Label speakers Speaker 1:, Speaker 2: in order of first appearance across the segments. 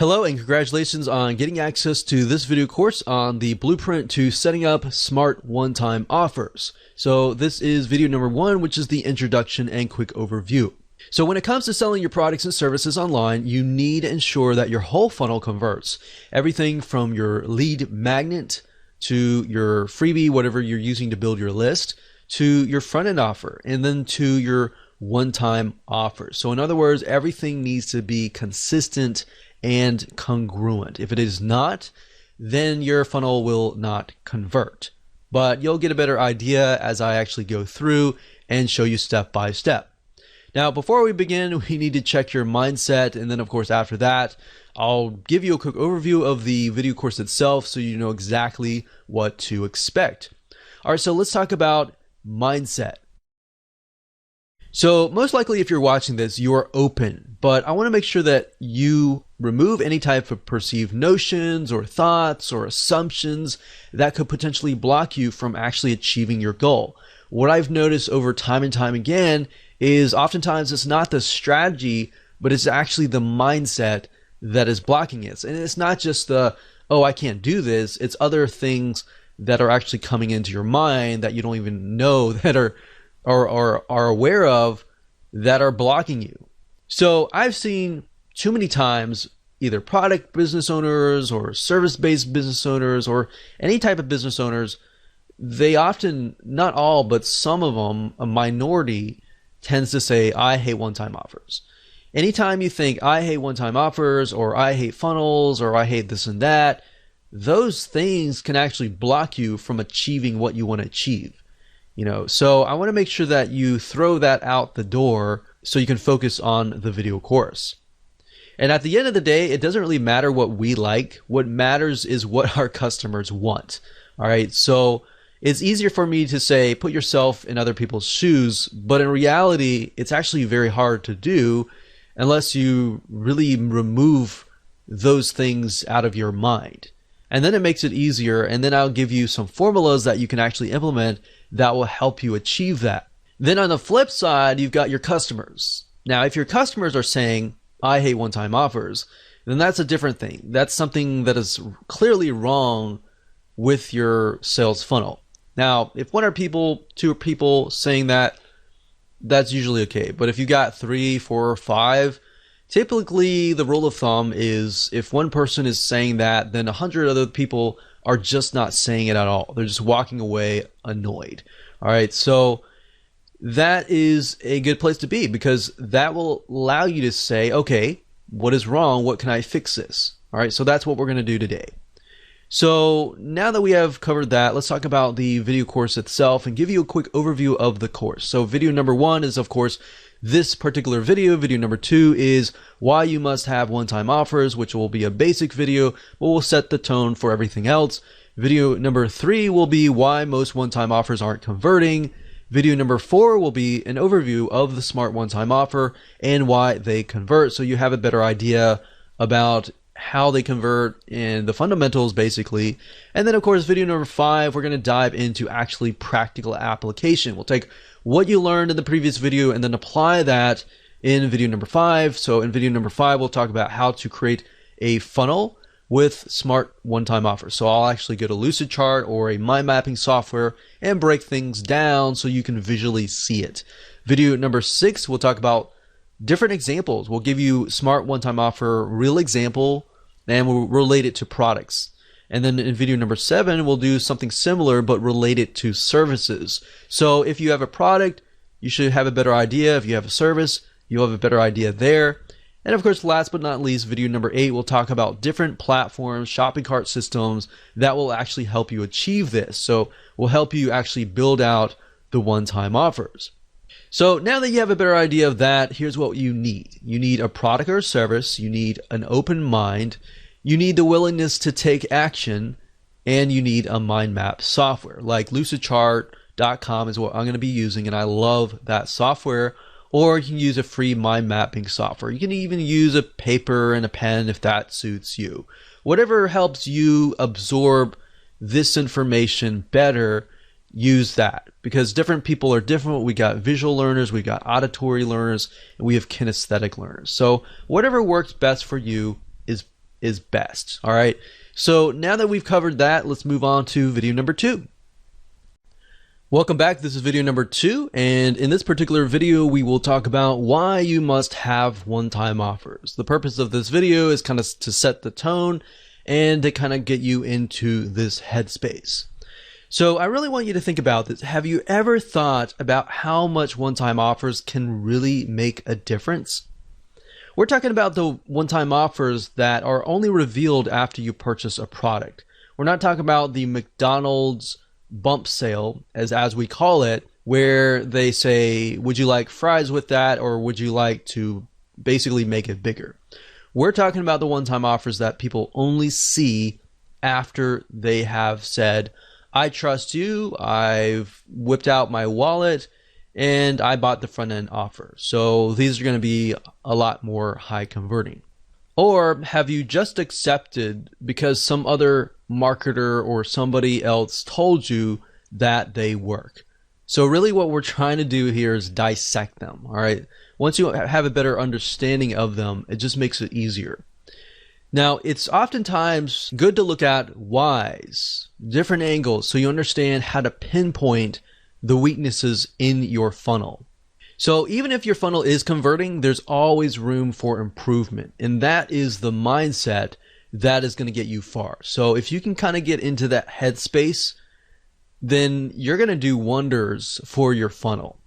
Speaker 1: Hello and congratulations on getting access to this video course on the blueprint to setting up smart one-time offers. So this is video number 1, which is the introduction and quick overview. So when it comes to selling your products and services online, you need to ensure that your whole funnel converts. Everything from your lead magnet to your freebie, whatever you're using to build your list, to your front-end offer, and then to your one-time offer. So in other words, everything needs to be consistent and congruent. If it is not, then your funnel will not convert. But you'll get a better idea as I actually go through and show you step by step. Now, before we begin, we need to check your mindset. And then of course, after that, I'll give you a quick overview of the video course itself so you know exactly what to expect. All right, so let's talk about mindset. So most likely if you're watching this, you are open, but I want to make sure that you remove any type of perceived notions or thoughts or assumptions that could potentially block you from actually achieving your goal. What I've noticed over time and time again is oftentimes it's not the strategy, but it's actually the mindset that is blocking it. And it's not just the, oh, I can't do this. It's other things that are actually coming into your mind that you don't even know that are aware of that are blocking you. So I've seen too many times either product business owners or service-based business owners or any type of business owners, they often, not all, but some of them, a minority, tends to say, I hate one-time offers. Anytime you think I hate one-time offers or I hate funnels or I hate this and that, those things can actually block you from achieving what you want to achieve. So I want to make sure that you throw that out the door so you can focus on the video course. And at the end of the day, it doesn't really matter what we like. What matters is what our customers want. All right. So it's easier for me to say, put yourself in other people's shoes. But in reality, it's actually very hard to do unless you really remove those things out of your mind. And then it makes it easier. And then I'll give you some formulas that you can actually implement that will help you achieve that. Then on the flip side, you've got your customers. Now, if your customers are saying, I hate one-time offers, then that's a different thing. That's something that is clearly wrong with your sales funnel. Now, if one or two people saying that, that's usually okay. But if you got 3, 4, or 5, typically the rule of thumb is if one person is saying that, then 100 other people are just not saying it at all. They're just walking away annoyed. All right, so that is a good place to be because that will allow you to say, okay, what is wrong? What can I fix this? All right, so that's what we're going to do today. So now that we have covered that, let's talk about the video course itself and give you a quick overview of the course. So video number 1 is, of course, this particular video. Video number 2 is why you must have one-time offers, which will be a basic video, but will set the tone for everything else. Video number 3 will be why most one-time offers aren't converting. Video number 4 will be an overview of the smart one-time offer and why they convert, so you have a better idea about how they convert and the fundamentals basically. And then of course video number 5, we're going to dive into actually practical application. We'll take what you learned in the previous video and then apply that in video number 5. So in video number 5, we'll talk about how to create a funnel with smart one-time offers. So I'll actually get a Lucidchart or a mind mapping software and break things down so you can visually see it. Video number 6, we'll talk about different examples. We'll give you smart one-time offer, real example, and we'll relate it to products. And then in video number 7, we'll do something similar but related to services. So if you have a product, you should have a better idea. If you have a service, you'll have a better idea there. And of course, last but not least, video number 8, we'll talk about different platforms, shopping cart systems that will actually help you achieve this. So we'll help you actually build out the one-time offers. So now that you have a better idea of that, here's what you need. You need a product or service. You need an open mind. You need the willingness to take action. And you need a mind map software. Like Lucidchart.com is what I'm going to be using, and I love that software. Or you can use a free mind mapping software. You can even use a paper and a pen if that suits you. Whatever helps you absorb this information better, use that, because different people are different. We got visual learners, we got auditory learners, and we have kinesthetic learners. So whatever works best for you is is best. All right. So now that we've covered that, let's move on to video number 2. Welcome back. This is video number 2, and in this particular video, we will talk about why you must have one-time offers. The purpose of this video is kind of to set the tone and to kind of get you into this headspace. So I really want you to think about this. Have you ever thought about how much one-time offers can really make a difference? We're talking about the one-time offers that are only revealed after you purchase a product. We're not talking about the McDonald's bump sale, as we call it, where they say, would you like fries with that, or would you like to basically make it bigger? We're talking about the one-time offers that people only see after they have said, I trust you, I've whipped out my wallet, and I bought the front-end offer. So these are going to be a lot more high converting. Or have you just accepted because some other marketer or somebody else told you that they work? So really what we're trying to do here is dissect them, all right? Once you have a better understanding of them, it just makes it easier. Now, it's oftentimes good to look at whys, different angles, so you understand how to pinpoint the weaknesses in your funnel. So even if your funnel is converting, there's always room for improvement. And that is the mindset that is going to get you far. So if you can kind of get into that headspace, then you're going to do wonders for your funnel.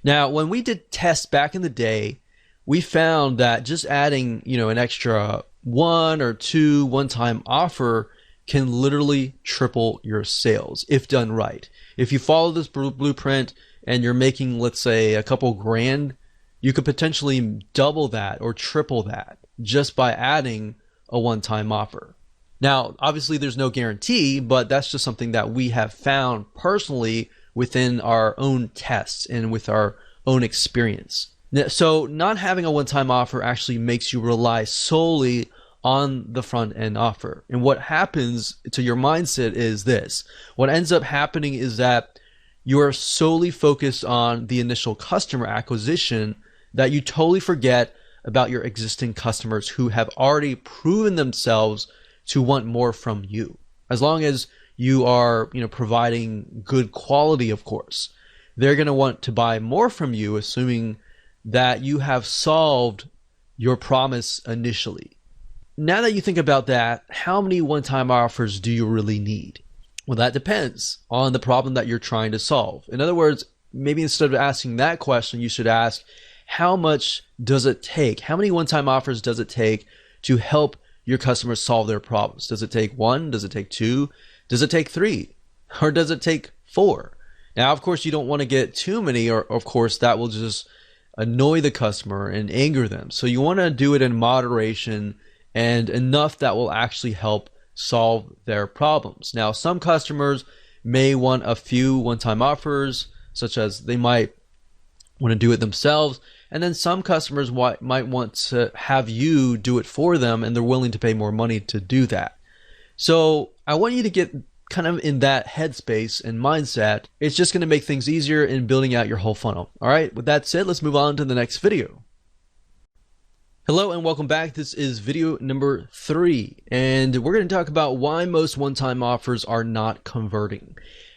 Speaker 1: Now, when we did tests back in the day, we found that just adding, an extra 1 or 2 one-time offer can literally triple your sales if done right. If you follow this blueprint and you're making, let's say, a couple grand, you could potentially double that or triple that just by adding a one-time offer. Now, obviously there's no guarantee, but that's just something that we have found personally within our own tests and with our own experience. So not having a one-time offer actually makes you rely solely on the front-end offer. And what happens to your mindset is this. What ends up happening is that you are solely focused on the initial customer acquisition that you totally forget about your existing customers who have already proven themselves to want more from you. As long as you are, providing good quality, of course, they're going to want to buy more from you, assuming that you have solved your promise initially. Now that you think about that, how many one-time offers do you really need? Well, that depends on the problem that you're trying to solve. In other words, maybe instead of asking that question, you should ask, how much does it take? How many one-time offers does it take to help your customers solve their problems? Does it take 1? Does it take 2? Does it take 3? Or does it take 4? Now, of course, you don't want to get too many, or of course, that will just annoy the customer and anger them. So you want to do it in moderation and enough that will actually help solve their problems. Now, some customers may want a few one-time offers, such as they might want to do it themselves. And then some customers might want to have you do it for them, and they're willing to pay more money to do that. So I want you to get kind of in that headspace and mindset. It's just going to make things easier in building out your whole funnel. All right, with that said, let's move on to the next video. Hello and welcome back. This is video number 3, and we're going to talk about why most one-time offers are not converting.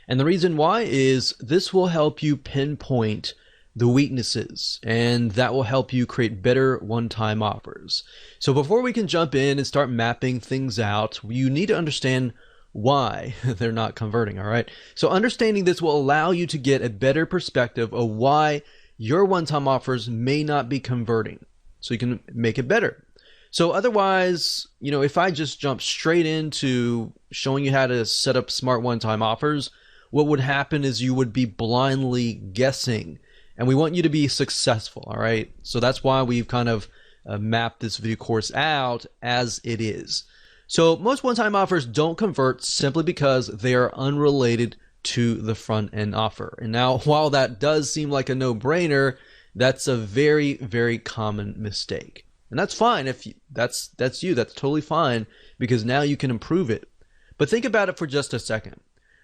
Speaker 1: And the reason why is this will help you pinpoint the weaknesses, and that will help you create better one-time offers. So before we can jump in and start mapping things out, you need to understand why they're not converting, all right? So understanding this will allow you to get a better perspective of why your one-time offers may not be converting, so you can make it better. So otherwise, if I just jump straight into showing you how to set up smart one-time offers, what would happen is you would be blindly guessing. And we want you to be successful, all right? So that's why we've kind of mapped this video course out as it is. So most one-time offers don't convert simply because they are unrelated to the front-end offer. And now, while that does seem like a no-brainer, that's a very, very common mistake. And that's fine. If that's totally fine, because now you can improve it. But think about it for just a second.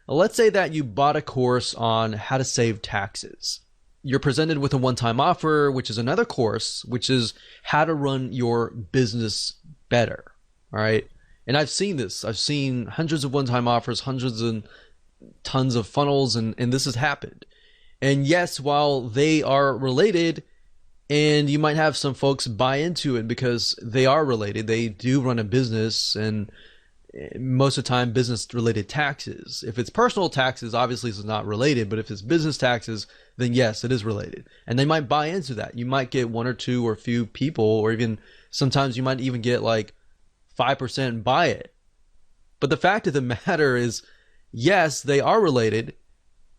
Speaker 1: Let's say that you bought a course on how to save taxes. You're presented with a one-time offer, which is another course, which is how to run your business better. All right. And I've seen this. I've seen hundreds of one-time offers, hundreds and tons of funnels, and this has happened. And yes, while they are related, and you might have some folks buy into it because they are related, they do run a business, and most of the time business related taxes. If it's personal taxes, obviously it's not related, but if it's business taxes, then yes, it is related. And they might buy into that. You might get one or two or a few people, or even sometimes you might even get like 5% buy it. But the fact of the matter is, yes, they are related,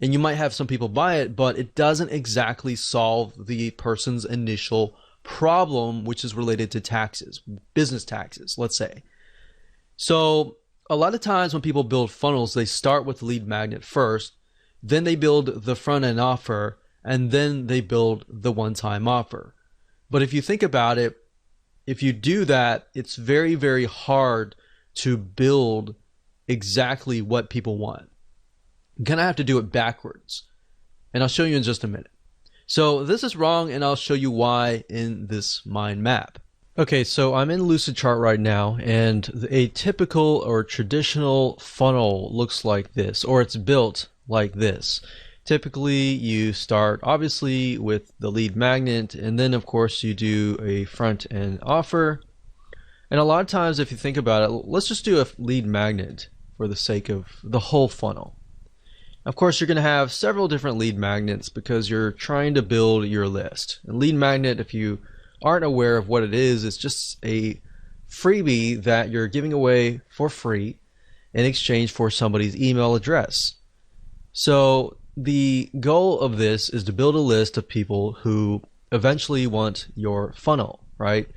Speaker 1: and you might have some people buy it, but it doesn't exactly solve the person's initial problem, which is related to taxes, business taxes, let's say. So a lot of times when people build funnels, they start with the lead magnet first, then they build the front end offer, and then they build the one-time offer. But if you think about it, if you do that, it's very, very hard to build exactly what people want. You're gonna have to do it backwards. And I'll show you in just a minute. So this is wrong, and I'll show you why in this mind map. Okay, so I'm in Lucidchart right now, and a typical or traditional funnel looks like this, or it's built like this. Typically, you start obviously with the lead magnet, and then of course you do a front end offer. And a lot of times, if you think about it, let's just do a lead magnet for the sake of the whole funnel. Of course, you're going to have several different lead magnets because you're trying to build your list. And lead magnet, if you aren't aware of what it is, it's just a freebie that you're giving away for free in exchange for somebody's email address. So the goal of this is to build a list of people who eventually want your funnel, right?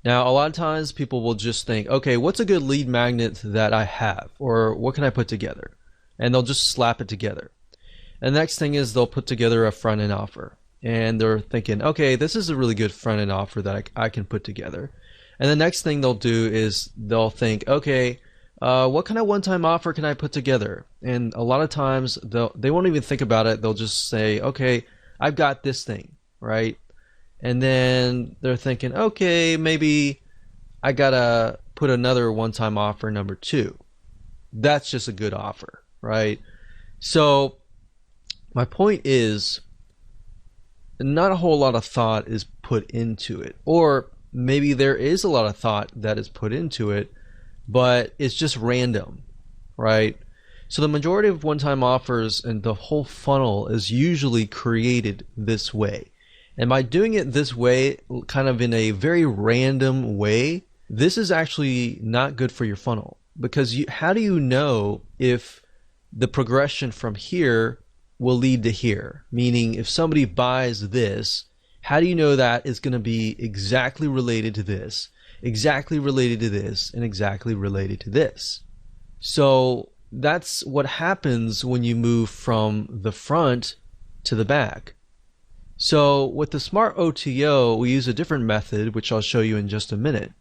Speaker 1: Now, a lot of times people will just think, okay, what's a good lead magnet that I have? Or what can I put together? And they'll just slap it together. And the next thing is they'll put together a front end offer. And they're thinking, okay, this is a really good front end offer that I can put together. And the next thing they'll do is they'll think, okay, what kind of one-time offer can I put together? And a lot of times they won't even think about it. They'll just say, okay, I've got this thing, right? And then they're thinking, okay, maybe I gotta put another one-time offer number 2. That's just a good offer, right? So my point is, not a whole lot of thought is put into it, or maybe there is a lot of thought that is put into it, but it's just random, right? So the majority of one-time offers and the whole funnel is usually created this way. And by doing it this way, kind of in a very random way, this is actually not good for your funnel, because how do you know if the progression from here will lead to here? Meaning, if somebody buys this, how do you know that it's going to be exactly related to this, exactly related to this, and exactly related to this? So that's what happens when you move from the front to the back. So with the Smart OTO, we use a different method, which I'll show you in just a minute.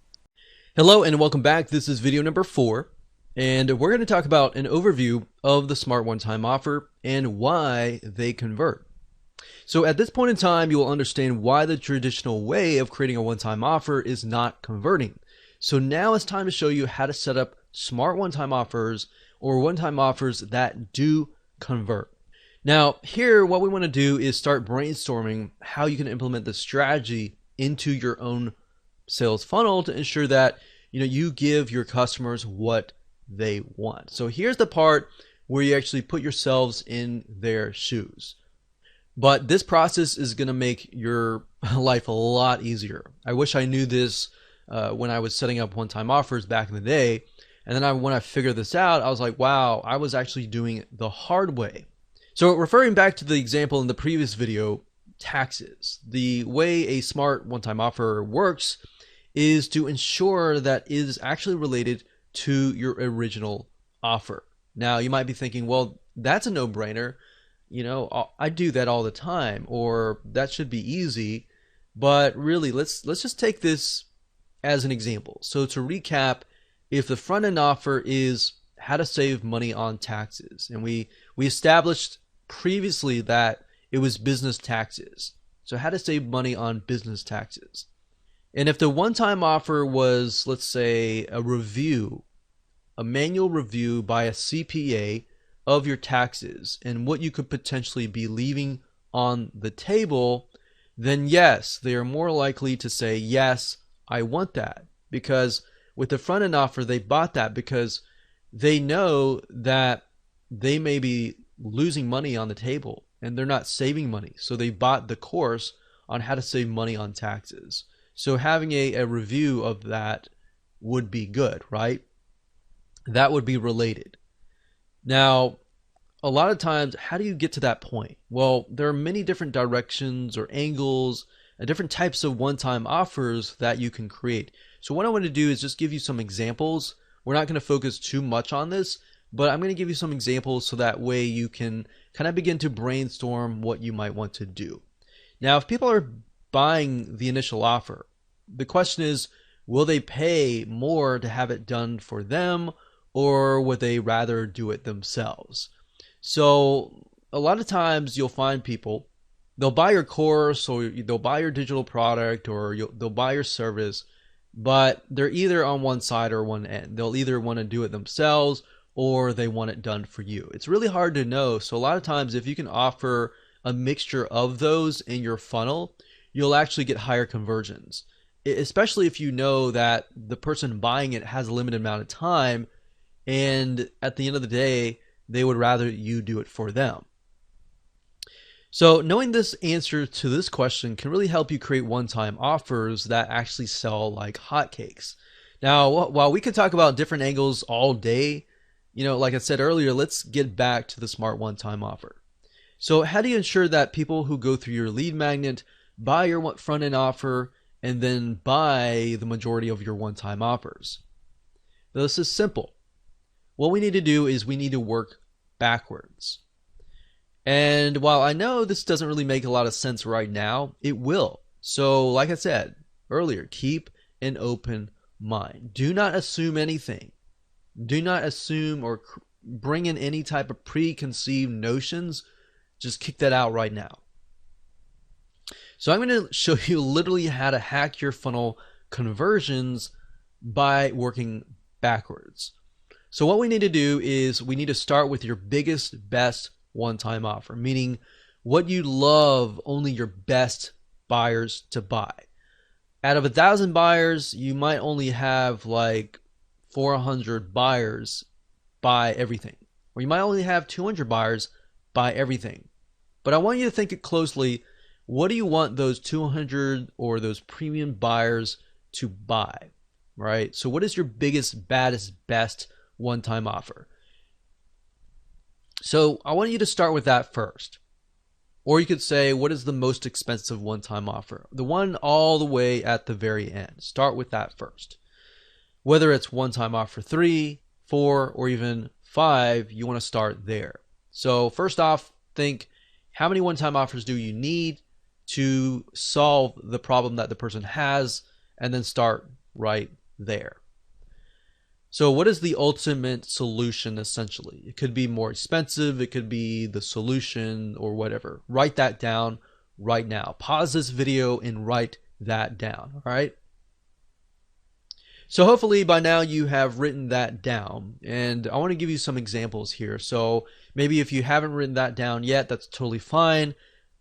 Speaker 1: Hello and welcome back. This is video number 4. And we're going to talk about an overview of the Smart One-Time Offer and why they convert. So at this point in time, you will understand why the traditional way of creating a one-time offer is not converting. So now it's time to show you how to set up smart one-time offers, or one-time offers that do convert. Now here, what we want to do is start brainstorming how you can implement this strategy into your own sales funnel to ensure that you give your customers what they want. So here's the part where you actually put yourselves in their shoes. But this process is going to make your life a lot easier. I wish I knew this when I was setting up one-time offers back in the day. And then when I figured this out, I was like, wow, I was actually doing it the hard way. So referring back to the example in the previous video, taxes. The way a smart one-time offer works is to ensure that it is actually related to your original offer. Now you might be thinking, well, that's a no-brainer. I do that all the time, or that should be easy. But really, let's just take this as an example. So to recap, if the front end offer is how to save money on taxes, and we established previously that it was business taxes. So how to save money on business taxes. And if the one-time offer was, let's say, a review, a manual review by a CPA of your taxes and what you could potentially be leaving on the table, then yes, they are more likely to say, yes, I want that. Because with the front end offer, they bought that because they know that they may be losing money on the table and they're not saving money. So they bought the course on how to save money on taxes. So having a review of that would be good, right? That would be related. Now, a lot of times, how do you get to that point? Well, there are many different directions or angles and different types of one-time offers that you can create. So what I want to do is just give you some examples. We're not going to focus too much on this, but I'm going to give you some examples so that way you can kind of begin to brainstorm what you might want to do. Now, if people are buying the initial offer, the question is, will they pay more to have it done for them, or would they rather do it themselves? So a lot of times you'll find people, they'll buy your course or they'll buy your digital product or they'll buy your service, but they're either on one side or one end. They'll either want to do it themselves or they want it done for you. It's really hard to know. So a lot of times if you can offer a mixture of those in your funnel, you'll actually get higher conversions, especially if you know that the person buying it has a limited amount of time and at the end of the day, they would rather you do it for them. So knowing this answer to this question can really help you create one-time offers that actually sell like hotcakes. Now, while we could talk about different angles all day, like I said earlier, let's get back to the smart one-time offer. So how do you ensure that people who go through your lead magnet buy your front-end offer and then buy the majority of your one-time offers? This is simple. What we need to do is we need to work backwards. And while I know this doesn't really make a lot of sense right now, it will. So like I said earlier, keep an open mind. Do not assume anything. Do not assume or bring in any type of preconceived notions. Just kick that out right now. So I'm going to show you literally how to hack your funnel conversions by working backwards. So what we need to do is we need to start with your biggest, best one-time offer, meaning what you love only your best buyers to buy. Out of 1,000 buyers, you might only have like 400 buyers buy everything, or you might only have 200 buyers buy everything. But I want you to think it closely. What do you want those 200 or those premium buyers to buy, right? So what is your biggest, baddest, best one-time offer? So I want you to start with that first. Or you could say, what is the most expensive one-time offer? The one all the way at the very end. Start with that first. Whether it's one-time offer 3, 4, or even 5, you want to start there. So first off, think, how many one-time offers do you need to solve the problem that the person has, and then start right there. So what is the ultimate solution essentially? It could be more expensive, it could be the solution or whatever. Write that down right now. Pause this video and write that down, all right? So hopefully by now you have written that down, and I want to give you some examples here. So maybe if you haven't written that down yet, that's totally fine.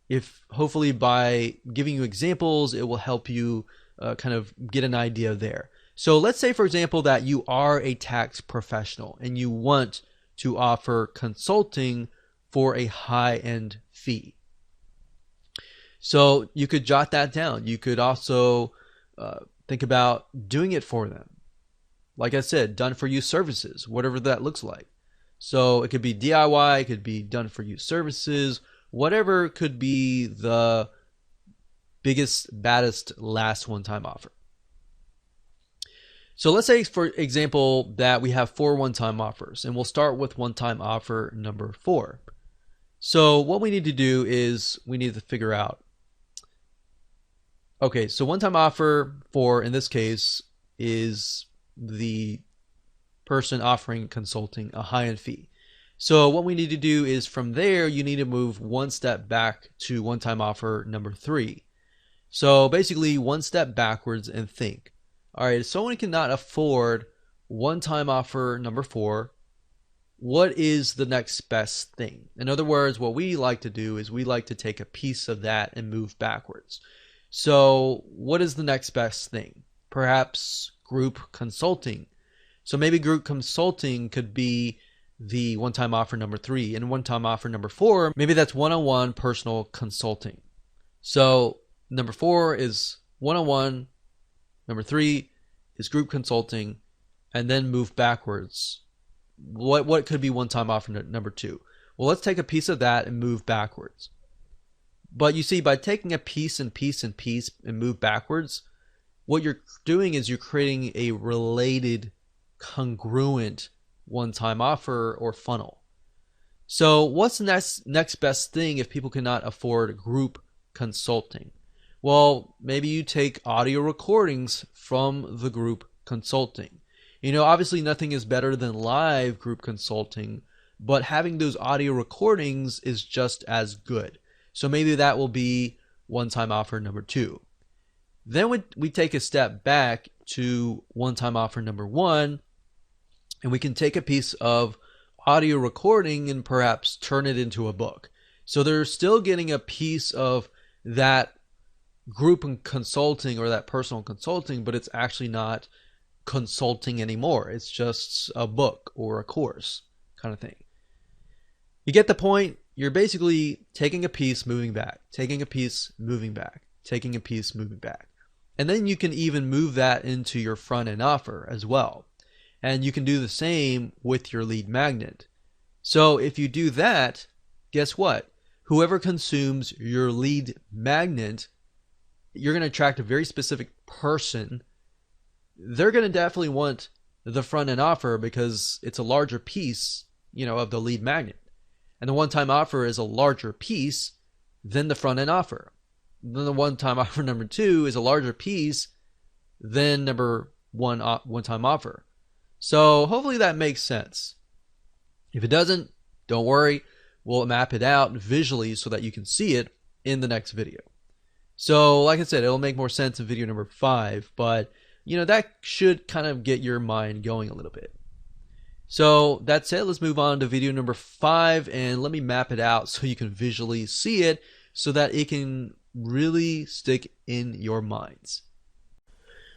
Speaker 1: If hopefully by giving you examples, it will help you kind of get an idea there. So let's say, for example, that you are a tax professional and you want to offer consulting for a high-end fee. So you could jot that down. You could also think about doing it for them. Like I said, done for you services, whatever that looks like. So it could be DIY, it could be done for you services, whatever could be the biggest, baddest, last one-time offer. So let's say, for example, that we have 4 one-time offers, and we'll start with one-time offer number 4. So what we need to do is we need to figure out, okay, so one-time offer 4 in this case is the person offering consulting a high-end fee. So what we need to do is from there, you need to move one step back to one-time offer number 3. So basically, one step backwards and think. All right, if someone cannot afford one-time offer number 4, what is the next best thing? In other words, what we like to do is we like to take a piece of that and move backwards. So what is the next best thing? Perhaps group consulting. So maybe group consulting could be the one-time offer number 3, and one-time offer number 4, maybe that's one-on-one personal consulting. So number 4 is one-on-one, number 3 is group consulting, and then move backwards. What could be one-time offer number 2? Well, let's take a piece of that and move backwards. But you see, by taking a piece and piece and piece and move backwards, what you're doing is you're creating a related, congruent one-time offer or funnel. So what's the next best thing if people cannot afford group consulting? Well, maybe you take audio recordings from the group consulting. You know, obviously nothing is better than live group consulting, but having those audio recordings is just as good. So maybe that will be one-time offer number 2. Then we take a step back to one-time offer number 1, and we can take a piece of audio recording and perhaps turn it into a book. So they're still getting a piece of that group consulting or that personal consulting, but it's actually not consulting anymore. It's just a book or a course kind of thing. You get the point? You're basically taking a piece, moving back, taking a piece, moving back, taking a piece, moving back. And then you can even move that into your front end offer as well. And you can do the same with your lead magnet. So if you do that, guess what? Whoever consumes your lead magnet, you're going to attract a very specific person. They're going to definitely want the front end offer because it's a larger piece, of the lead magnet. And the one-time offer is a larger piece than the front end offer. Then the one-time offer number 2 is a larger piece than number 1 one-time offer. So hopefully that makes sense. If it doesn't, don't worry. We'll map it out visually so that you can see it in the next video. So like I said, it'll make more sense in video number 5, but that should kind of get your mind going a little bit. So that's it. Let's move on to video number 5, and let me map it out so you can visually see it so that it can really stick in your minds.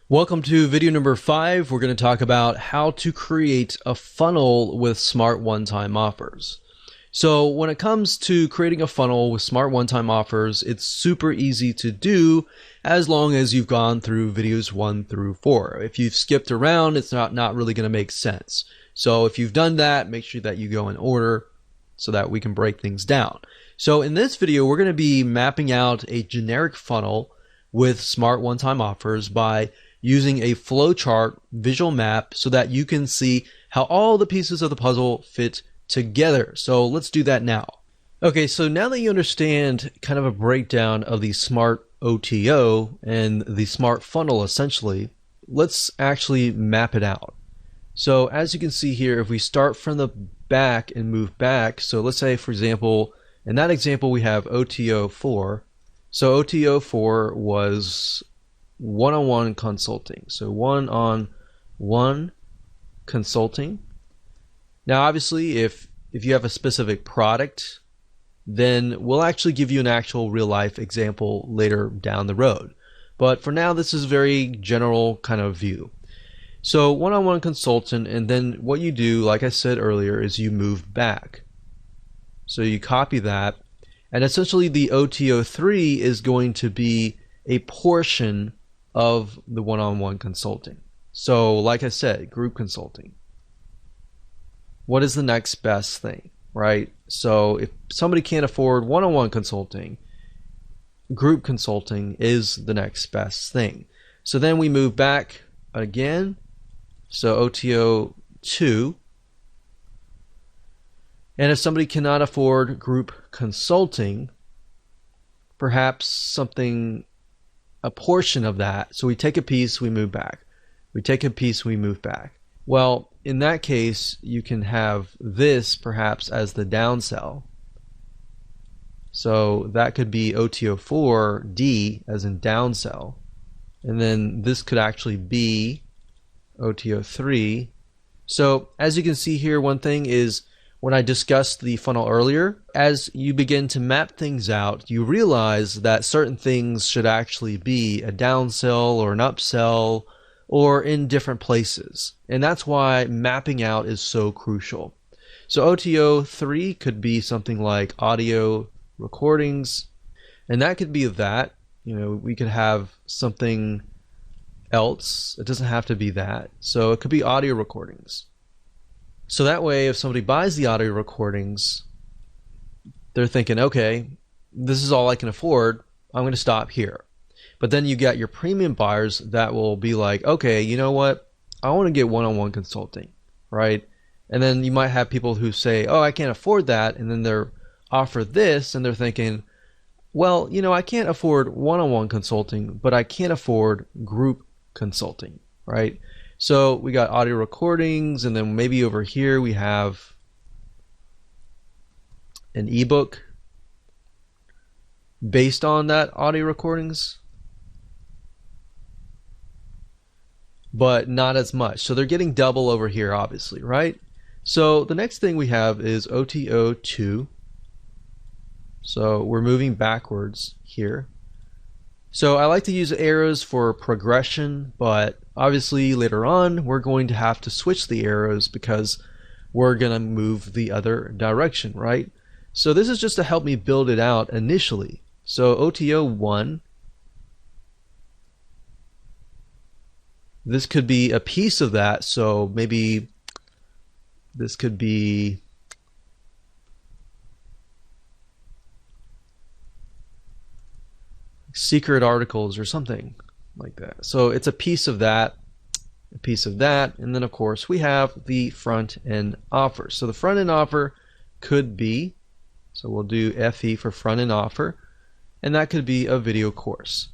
Speaker 1: Welcome to video number 5. We're going to talk about how to create a funnel with smart one-time offers. So when it comes to creating a funnel with smart one-time offers, it's super easy to do as long as you've gone through videos 1 through 4. If you've skipped around, it's not really going to make sense. So if you've done that, make sure that you go in order so that we can break things down. So in this video, we're going to be mapping out a generic funnel with smart one-time offers by using a flowchart visual map so that you can see how all the pieces of the puzzle fit together. So let's do that now. Okay, so now that you understand kind of a breakdown of the smart OTO and the smart funnel essentially, let's actually map it out. So as you can see here, if we start from the back and move back, so let's say for example, in that example we have OTO 4. So OTO 4 was one-on-one consulting. So one-on-one consulting. Now obviously if you have a specific product, then we'll actually give you an actual real life example later down the road. But for now, this is a very general kind of view. So one-on-one consultant, and then what you do, like I said earlier, is you move back. So you copy that, and essentially the OTO 3 is going to be a portion of the one-on-one consulting. So like I said, group consulting. What is the next best thing, right? So if somebody can't afford one-on-one consulting, group consulting is the next best thing. So then we move back again. So OTO 2. And if somebody cannot afford group consulting, perhaps something, a portion of that. So we take a piece, we move back. We take a piece, we move back. Well, in that case, you can have this perhaps as the downsell. So that could be OTO4D as in downsell. And then this could actually be OTO3. So as you can see here, one thing is when I discussed the funnel earlier, as you begin to map things out, you realize that certain things should actually be a downsell or an upsell or in different places. And that's why mapping out is so crucial. So OTO3 could be something like audio recordings, and that could be that. You know, we could have something else. It doesn't have to be that. So it could be audio recordings. So that way, if somebody buys the audio recordings, they're thinking, okay, this is all I can afford. I'm going to stop here. But then you got your premium buyers that will be like, okay, you know what? I want to get one-on-one consulting, right? And then you might have people who say, oh, I can't afford that. And then they're offered this and they're thinking, well, you know, I can't afford one-on-one consulting, but I can afford group consulting, right? So we got audio recordings, and then maybe over here we have an ebook based on that audio recordings, but not as much. So they're getting double over here, obviously, right? So the next thing we have is OTO2. So we're moving backwards here. So I like to use arrows for progression, but obviously later on we're going to have to switch the arrows because we're going to move the other direction, right? So this is just to help me build it out initially. So OTO1, this could be a piece of that. So maybe this could be secret articles or something like that. So it's a piece of that, a piece of that, and then of course we have the front end offer. So the front end offer could be, so we'll do FE for front end offer, and that could be a video course.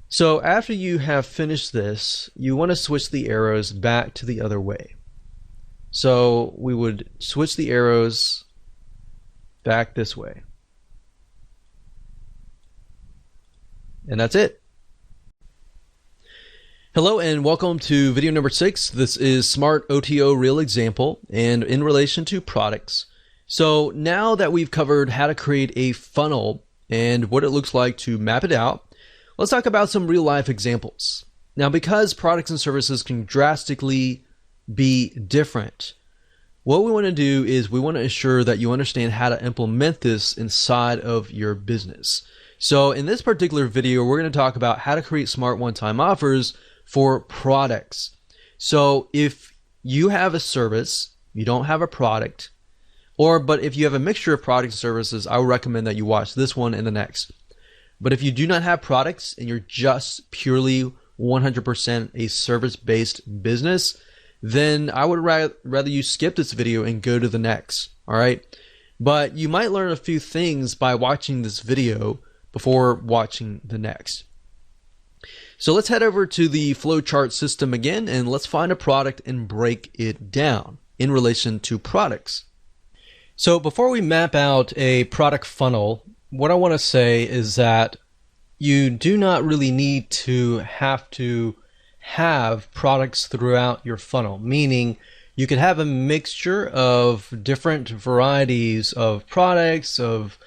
Speaker 1: So after you have finished this, you want to switch the arrows back to the other way. So we would switch the arrows back this way. And that's it. Hello and welcome to video number 6. This is Smart OTO Real Example and in relation to products. So now that we've covered how to create a funnel and what it looks like to map it out, let's talk about some real life examples. Now, because products and services can drastically be different, what we want to do is we want to ensure that you understand how to implement this inside of your business. So in this particular video, we're going to talk about how to create smart one-time offers for products. So if you have a service, you don't have a product, but if you have a mixture of products and services, I would recommend that you watch this one and the next. But if you do not have products and you're just purely 100% a service-based business, then I would rather you skip this video and go to the next, all right? But you might learn a few things by watching this video before watching the next. So let's head over to the flowchart system again, and let's find a product and break it down in relation to products. So before we map out a product funnel, what I want to say is that you do not really need to have products throughout your funnel, meaning you could have a mixture of different varieties of products, of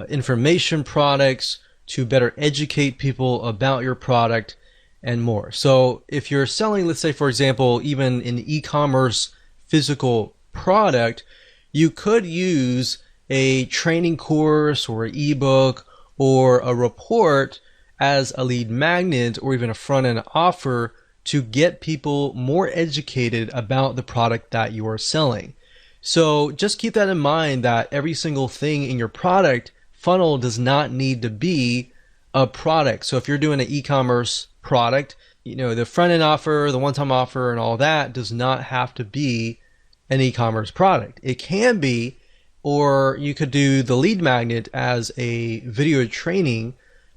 Speaker 1: information products to better educate people about your product and more. So if you're selling, let's say for example, even an e-commerce physical product, you could use a training course or an ebook or a report as a lead magnet or even a front-end offer to get people more educated about the product that you are selling. So just keep that in mind, that every single thing in your product funnel does not need to be a product. So if you're doing an e-commerce product, you know, the front-end offer, the one-time offer and all that does not have to be an e-commerce product. It can be, or you could do the lead magnet as a video training,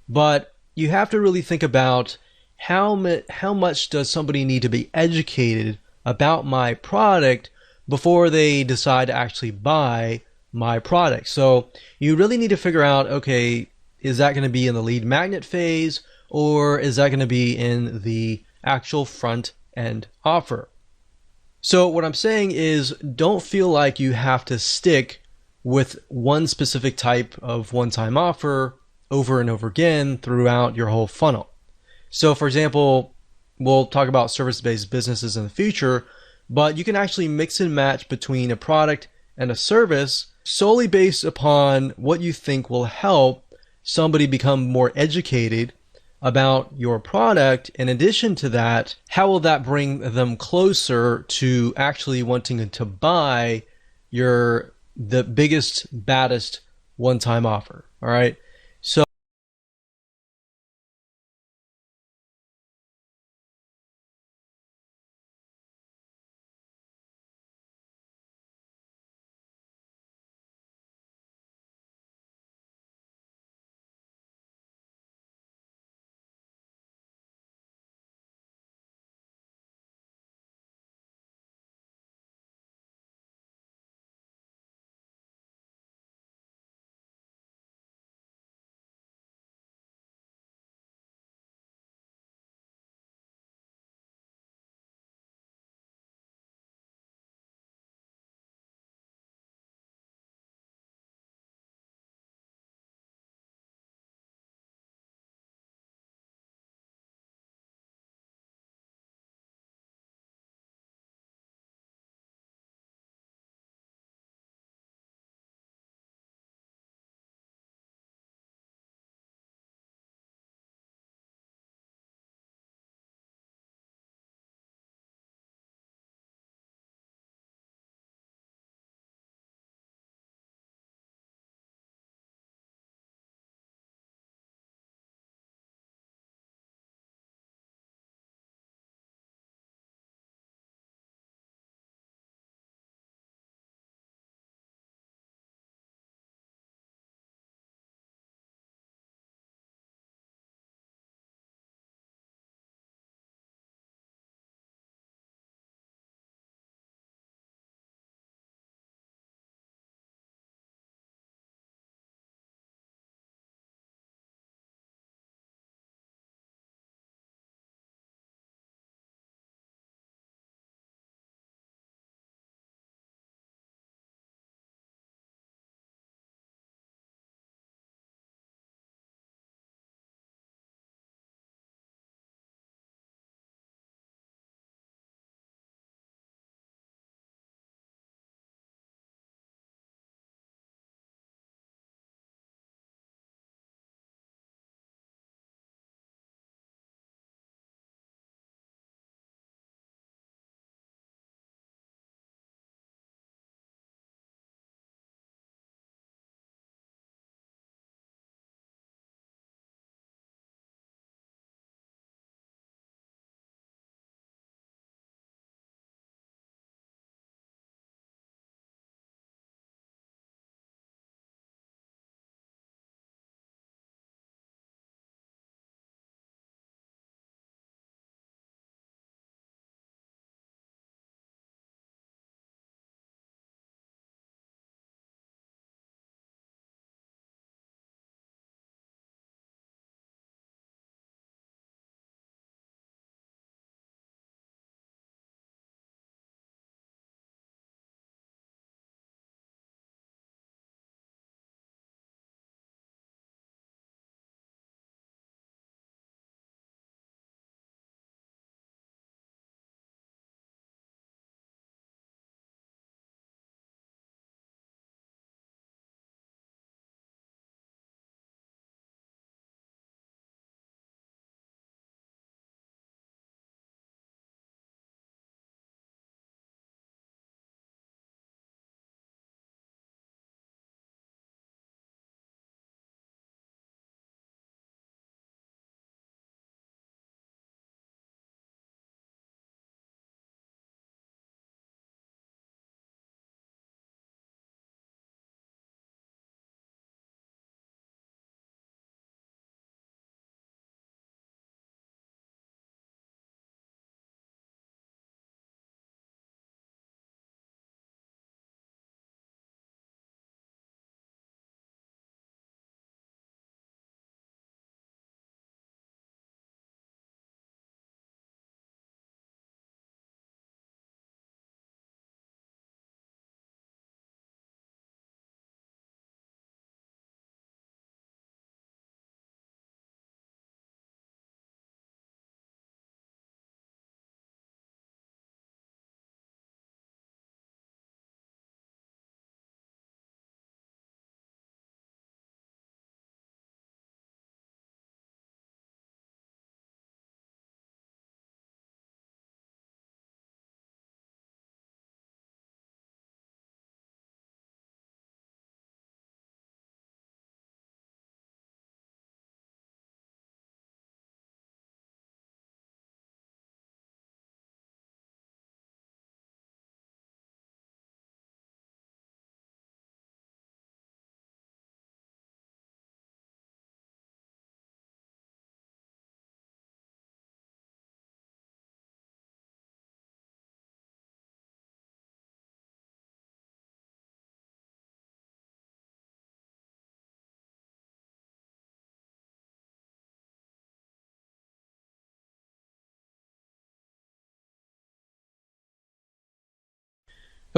Speaker 1: but you have to really think about how much does somebody need to be educated about my product before they decide to actually buy my product. So you really need to figure out, okay, is that going to be in the lead magnet phase, or is that going to be in the actual front end offer? So what I'm saying is, don't feel like you have to stick with one specific type of one-time offer over and over again throughout your whole funnel. So for example, we'll talk about service-based businesses in the future, but you can actually mix and match between a product and a service solely based upon what you think will help somebody become more educated about your product. In addition to that, how will that bring them closer to actually wanting to buy the biggest, baddest one-time offer? All right. So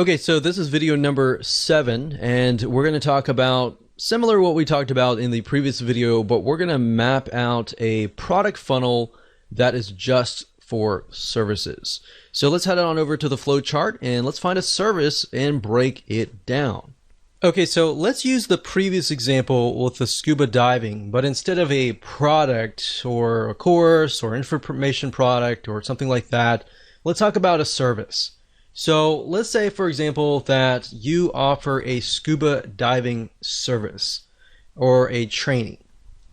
Speaker 1: Okay, so this is video number 7, and we're going to talk about similar to what we talked about in the previous video, but we're going to map out a product funnel that is just for services. So let's head on over to the flow chart and let's find a service and break it down. Okay, so let's use the previous example with the scuba diving, but instead of a product or a course or information product or something like that, let's talk about a service. So let's say, for example, that you offer a scuba diving service or a training.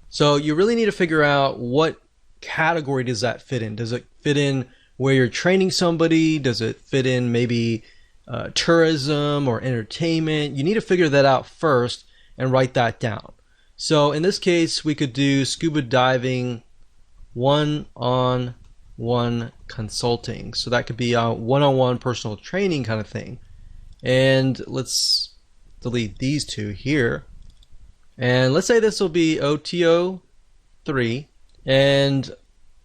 Speaker 1: So you really need to figure out what category does that fit in. Does it fit in where you're training somebody? Does it fit in maybe tourism or entertainment? You need to figure that out first and write that down. So in this case, we could do scuba diving one-on-one consulting. So that could be a one-on-one personal training kind of thing. And let's delete these two here. And let's say this will be OTO 3. And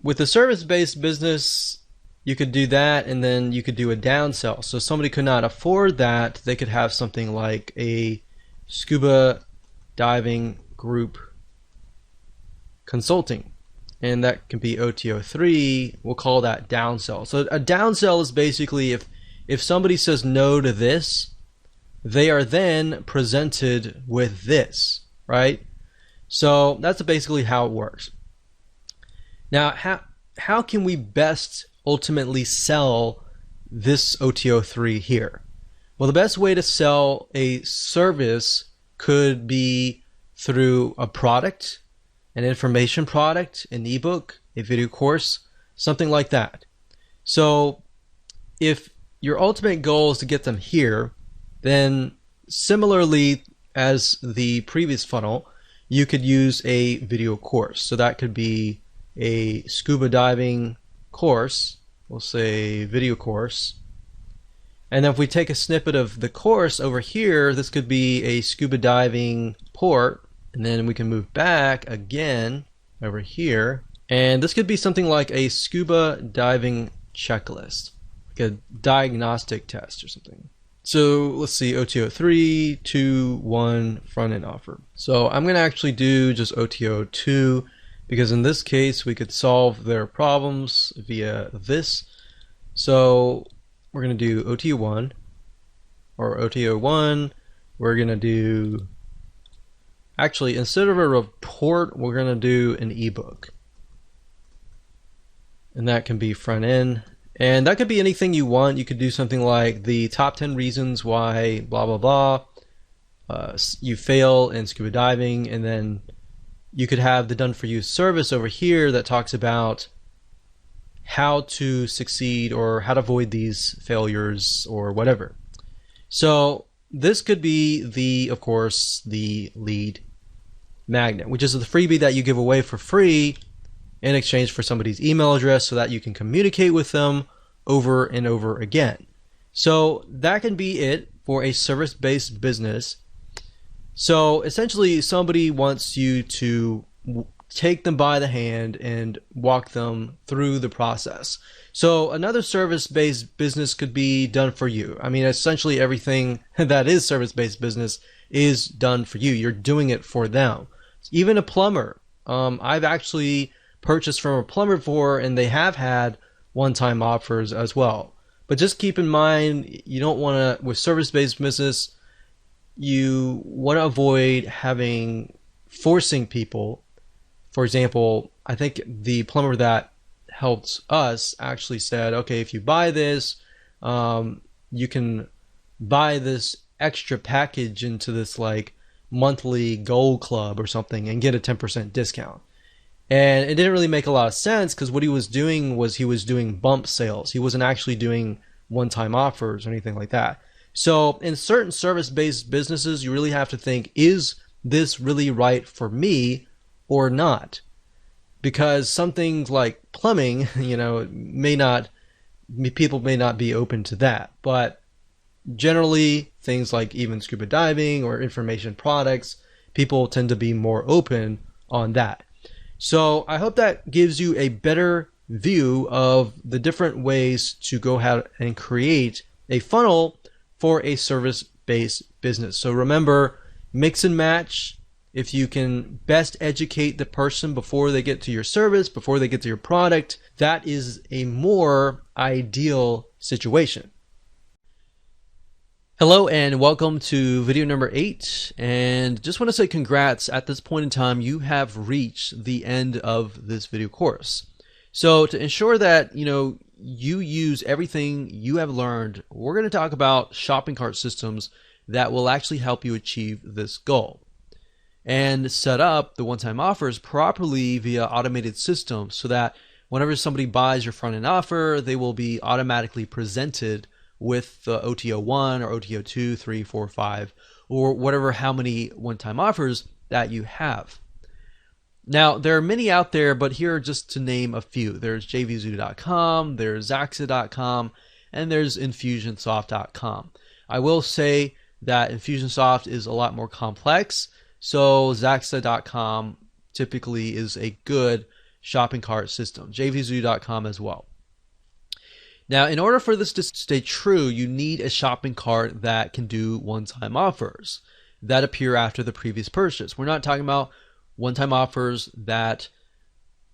Speaker 1: with a service-based business, you could do that, and then you could do a downsell. So somebody could not afford that, they could have something like a scuba diving group consulting. And that can be OTO 3. We'll call that downsell. So a downsell is basically if somebody says no to this, they are then presented with this, right? So that's basically how it works. Now, how can we best ultimately sell this OTO 3 here? Well, the best way to sell a service could be through a product, an information product, an ebook, a video course, something like that. So if your ultimate goal is to get them here, then similarly as the previous funnel, you could use a video course. So that could be a scuba diving course, we'll say video course. And then if we take a snippet of the course over here, this could be a scuba diving port. And then we can move back again over here. And this could be something like a scuba diving checklist, like a diagnostic test or something. So let's see, OTO 3, 2, 1, front end offer. So I'm going to actually do just OTO 2 because in this case we could solve their problems via this. So we're going to do OTO 1 or OTO 1. We're going to do, actually, instead of a report, we're going to do an ebook. And that can be front end. And that could be anything you want. You could do something like the top 10 reasons why blah, blah, blah. You fail in scuba diving. And then you could have the done for you service over here that talks about how to succeed or how to avoid these failures or whatever. So this could be the, of course, the lead magnet, which is the freebie that you give away for free in exchange for somebody's email address so that you can communicate with them over and over again. So that can be it for a service-based business. So essentially somebody wants you to take them by the hand and walk them through the process. So another service-based business could be done for you. I mean, essentially everything that is service-based business is done for you. You're doing it for them. Even a plumber. I've actually purchased from a plumber before, and they have had one-time offers as well. But just keep in mind, you don't want to, with service-based business, you want to avoid forcing people. For example, I think the plumber that helped us actually said, okay, if you buy this, you can buy this extra package into this like monthly gold club or something and get a 10% discount. And it didn't really make a lot of sense because what he was doing was he was doing bump sales. He wasn't actually doing one-time offers or anything like that. So in certain service-based businesses, you really have to think, is this really right for me or not? Because some things like plumbing, people may not be open to that. But generally, things like even scuba diving or information products, people tend to be more open on that. So I hope that gives you a better view of the different ways to go ahead and create a funnel for a service-based business. So remember, mix and match. If you can best educate the person before they get to your service, before they get to your product, that is a more ideal situation. Hello and welcome to video number 8, and just want to say congrats. At this point in time, you have reached the end of this video course. So to ensure that you use everything you have learned, we're going to talk about shopping cart systems that will actually help you achieve this goal and set up the one-time offers properly via automated systems so that whenever somebody buys your front-end offer, they will be automatically presented with the OTO 1 or OTO 2, 3, 4, 5, or whatever, how many one-time offers that you have. Now, there are many out there, but here are just to name a few. There's jvzoo.com, there's zaxa.com, and there's infusionsoft.com. I will say that Infusionsoft is a lot more complex, so zaxa.com typically is a good shopping cart system. jvzoo.com as well. Now, in order for this to stay true, you need a shopping cart that can do one-time offers that appear after the previous purchase. We're not talking about one-time offers that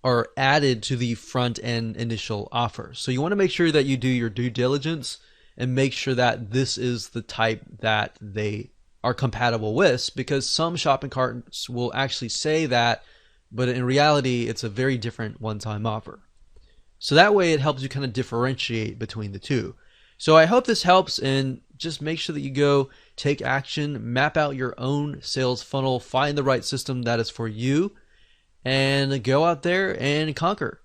Speaker 1: are added to the front-end initial offer. So you want to make sure that you do your due diligence and make sure that this is the type that they are compatible with, because some shopping carts will actually say that, but in reality, it's a very different one-time offer. So that way it helps you kind of differentiate between the two. So I hope this helps, and just make sure that you go take action, map out your own sales funnel, find the right system that is for you, and go out there and conquer.